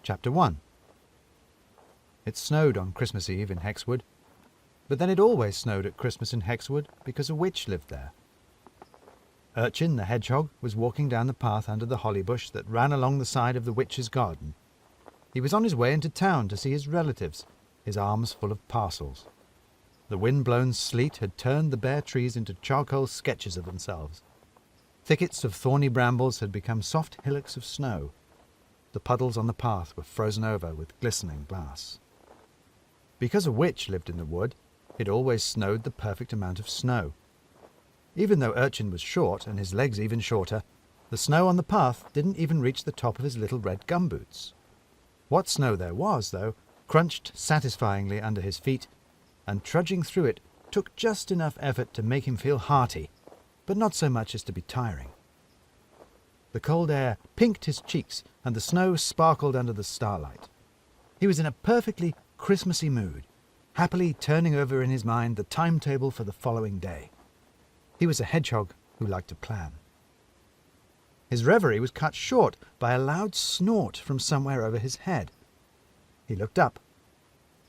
Chapter 1. It snowed on Christmas Eve in Hexwood, but then it always snowed at Christmas in Hexwood because a witch lived there. Urchin the hedgehog was walking down the path under the holly bush that ran along the side of the witch's garden. He was on his way into town to see his relatives, his arms full of parcels. The wind-blown sleet had turned the bare trees into charcoal sketches of themselves. Thickets of thorny brambles had become soft hillocks of snow. The puddles on the path were frozen over with glistening glass. Because a witch lived in the wood, it always snowed the perfect amount of snow. Even though Urchin was short and his legs even shorter, the snow on the path didn't even reach the top of his little red gumboots. What snow there was, though, crunched satisfyingly under his feet, and trudging through it took just enough effort to make him feel hearty, but not so much as to be tiring. The cold air pinked his cheeks, and the snow sparkled under the starlight. He was in a perfectly Christmassy mood, happily turning over in his mind the timetable for the following day. He was a hedgehog who liked to plan. His reverie was cut short by a loud snort from somewhere over his head. He looked up.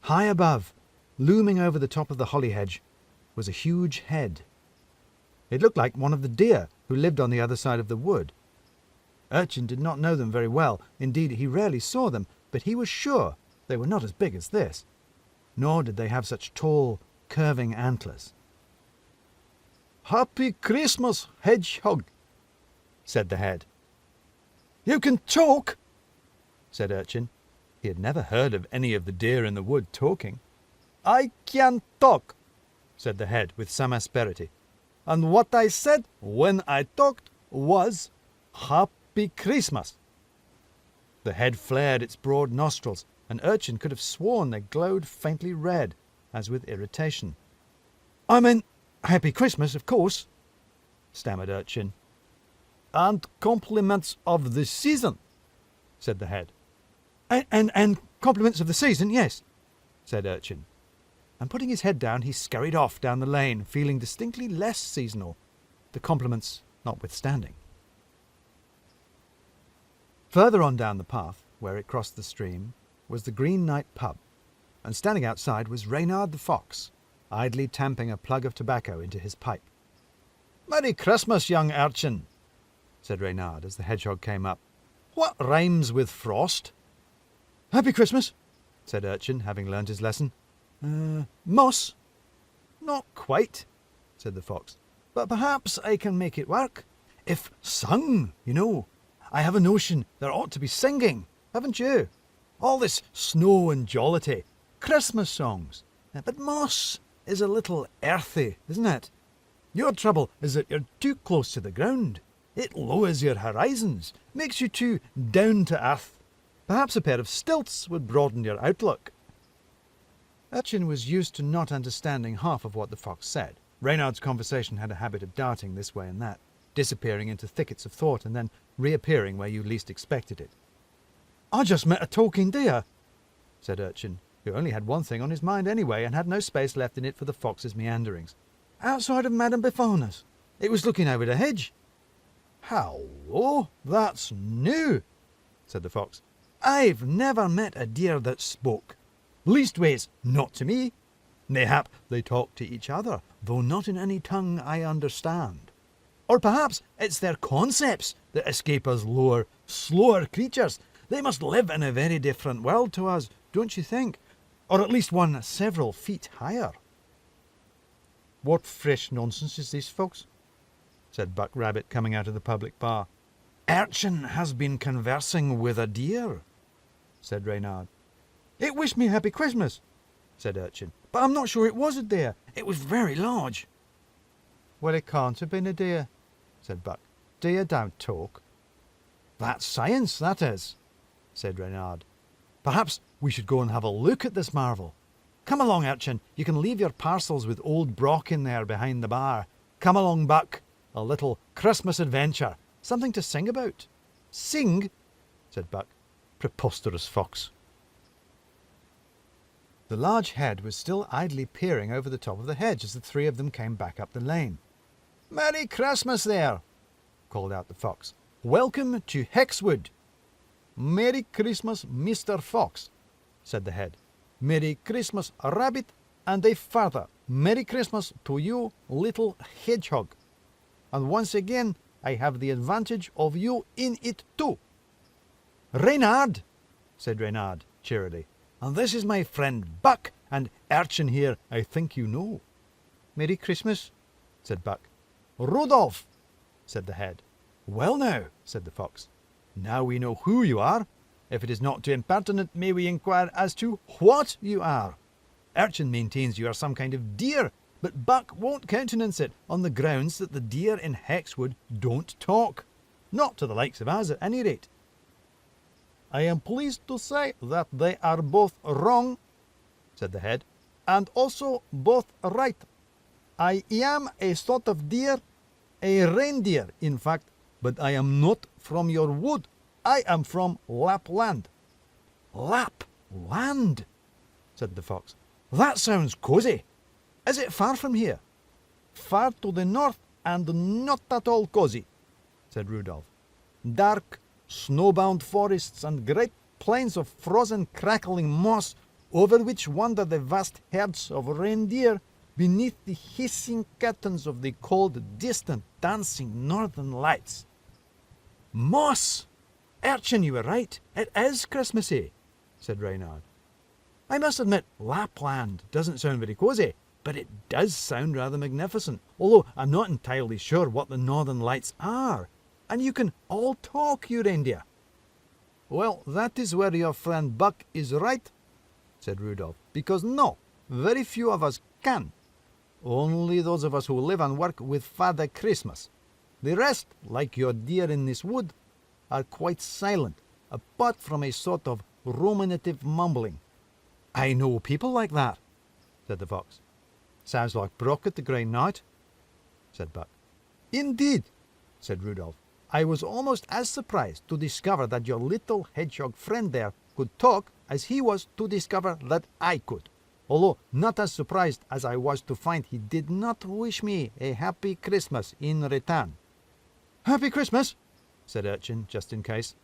High above, looming over the top of the holly hedge, was a huge head. It looked like one of the deer who lived on the other side of the wood. Urchin did not know them very well. Indeed, he rarely saw them, but he was sure they were not as big as this, nor did they have such tall, curving antlers. "Happy Christmas, hedgehog," said the head. "You can talk," said Urchin. He had never heard of any of the deer in the wood talking. "I can talk," said the head with some asperity. "and what I said when I talked was Happy Christmas." The head flared its broad nostrils, and Urchin could have sworn they glowed faintly red, as with irritation. "I meant Happy Christmas, of course," stammered Urchin. "And compliments of the season," said the head. And compliments of the season, yes," said Urchin. And putting his head down, he scurried off down the lane, feeling distinctly less seasonal, the compliments notwithstanding. Further on down the path, where it crossed the stream, was the Green Knight pub, and standing outside was Reynard the fox, idly tamping a plug of tobacco into his pipe. "Merry Christmas, young urchin," said Reynard as the hedgehog came up. "What rhymes with frost?" "Happy Christmas," said Urchin, having learned his lesson. Moss?" "Not quite," said the fox, "but perhaps I can make it work. If sung, you know. I have a notion there ought to be singing, haven't you? All this snow and jollity, Christmas songs. But moss is a little earthy, isn't it? Your trouble is that you're too close to the ground. It lowers your horizons, makes you too down to earth. Perhaps a pair of stilts would broaden your outlook." Urchin was used to not understanding half of what the fox said. Reynard's conversation had a habit of darting this way and that, disappearing into thickets of thought and then reappearing where you least expected it. "I just met a talking deer," said Urchin, who only had one thing on his mind anyway and had no space left in it for the fox's meanderings. "outside of Madame Befana's. It was looking over the hedge." "Hallo, that's new," said the fox. "I've never met a deer that spoke. Leastways, not to me. Mayhap they talk to each other, though not in any tongue I understand. Or perhaps it's their concepts that escape us lower, slower creatures. They must live in a very different world to us, don't you think? Or at least one several feet higher." "What fresh nonsense is this, fox?" said Buck Rabbit, coming out of the public bar. "Urchin has been conversing with a deer," said Reynard. "It wished me Happy Christmas," said Urchin, "but I'm not sure it was a deer. It was very large." "Well, it can't have been a deer," said Buck. "Deer don't talk." "That's science, that is," said Reynard. "Perhaps we should go and have a look at this marvel. Come along, Urchin. You can leave your parcels with old Brock in there behind the bar. Come along, Buck. A little Christmas adventure. Something to sing about." "Sing?" said Buck. "Preposterous fox." The large head was still idly peering over the top of the hedge as the three of them came back up the lane. "Merry Christmas there," called out the fox. "Welcome to Hexwood." Merry Christmas, Mr. Fox, said the head. Merry Christmas, Rabbit, and a further Merry Christmas to you, little hedgehog. And once again, I have the advantage of you in it too. Reynard, said Reynard cheerily, and this is my friend Buck, and Urchin here I think you know. Merry Christmas, said Buck. Rudolph, said the head. Well now, said the fox, now we know who you are. If it is not too impertinent, may we inquire as to what you are? Urchin maintains you are some kind of deer, but Buck won't countenance it on the grounds that the deer in Hexwood don't talk. Not to the likes of us, at any rate. I am pleased to say that they are both wrong, said the head, and also both right. I am a sort of deer, a reindeer, in fact, but I am not from your wood. I am from Lapland. Lapland, said the fox. That sounds cosy. Is it far from here? Far to the north and not at all cosy, said Rudolph. Dark, snowbound forests and great plains of frozen crackling moss over which wander the vast herds of reindeer beneath the hissing curtains of the cold, distant, dancing northern lights. Moss! Urchin, you were right. It is Christmassy, said Reynard. I must admit, Lapland doesn't sound very cosy, but it does sound rather magnificent, although I'm not entirely sure what the northern lights are. And you can all talk, you reindeer. Well, that is where your friend Buck is right, said Rudolph, because no, very few of us can. Only those of us who live and work with Father Christmas. The rest, like your deer in this wood, are quite silent, apart from a sort of ruminative mumbling. I know people like that, said the fox. Sounds like Brockett the Grey Knight, said Buck. Indeed, said Rudolph. I was almost as surprised to discover that your little hedgehog friend there could talk as he was to discover that I could, although not as surprised as I was to find he did not wish me a happy Christmas in return. Happy Christmas, said Urchin, just in case.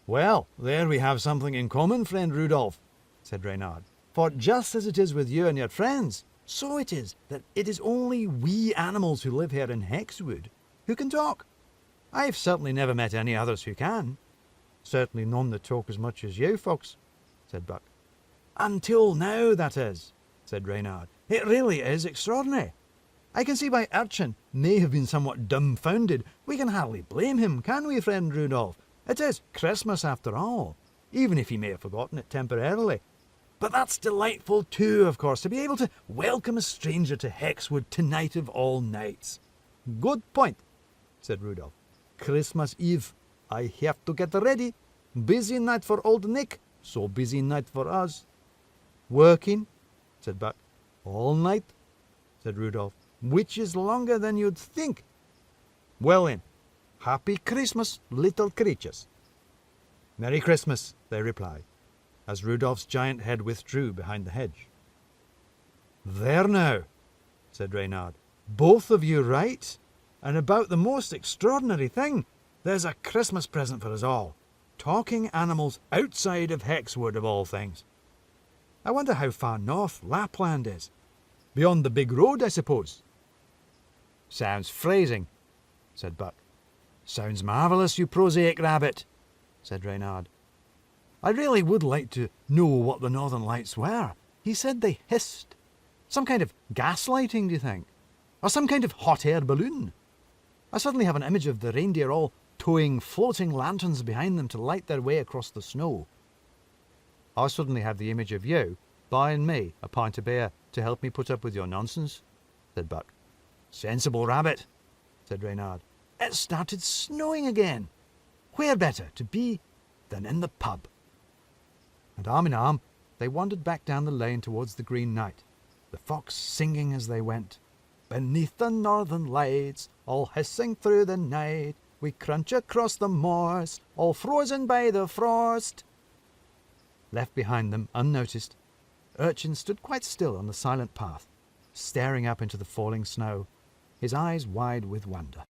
Well, there we have something in common, friend Rudolph, said Reynard. For just as it is with you and your friends, so it is that it is only we animals who live here in Hexwood who can talk. I've certainly never met any others who can. Certainly none that talk as much as you folks, said Buck. Until now, that is, said Reynard. It really is extraordinary. I can see why Urchin may have been somewhat dumbfounded. We can hardly blame him, can we, friend Rudolph? It is Christmas after all, even if he may have forgotten it temporarily. But that's delightful too, of course, to be able to welcome a stranger to Hexwood tonight of all nights. Good point, said Rudolph. Christmas Eve. I have to get ready. Busy night for old Nick, so busy night for us. Working, said Buck. All night, said Rudolph, which is longer than you'd think. Well then, Happy Christmas, little creatures. Merry Christmas, they replied, as Rudolph's giant head withdrew behind the hedge. There now, said Reynard, both of you right, and about the most extraordinary thing. There's a Christmas present for us all. Talking animals outside of Hexwood, of all things. I wonder how far north Lapland is. Beyond the big road, I suppose. Sounds phrasing, said Buck. Sounds marvellous, you prosaic rabbit, said Reynard. I really would like to know what the northern lights were. He said they hissed. Some kind of gaslighting, do you think? Or some kind of hot air balloon? I suddenly have an image of the reindeer all towing floating lanterns behind them to light their way across the snow. I suddenly have the image of you buying me a pint of beer to help me put up with your nonsense, said Buck. Sensible rabbit, said Reynard. It started snowing again. Where better to be than in the pub? And arm in arm, they wandered back down the lane towards the Green Knight, the fox singing as they went. Beneath the northern lights, all hissing through the night, we crunch across the moors, all frozen by the frost. Left behind them, unnoticed, Urchin stood quite still on the silent path, staring up into the falling snow, his eyes wide with wonder.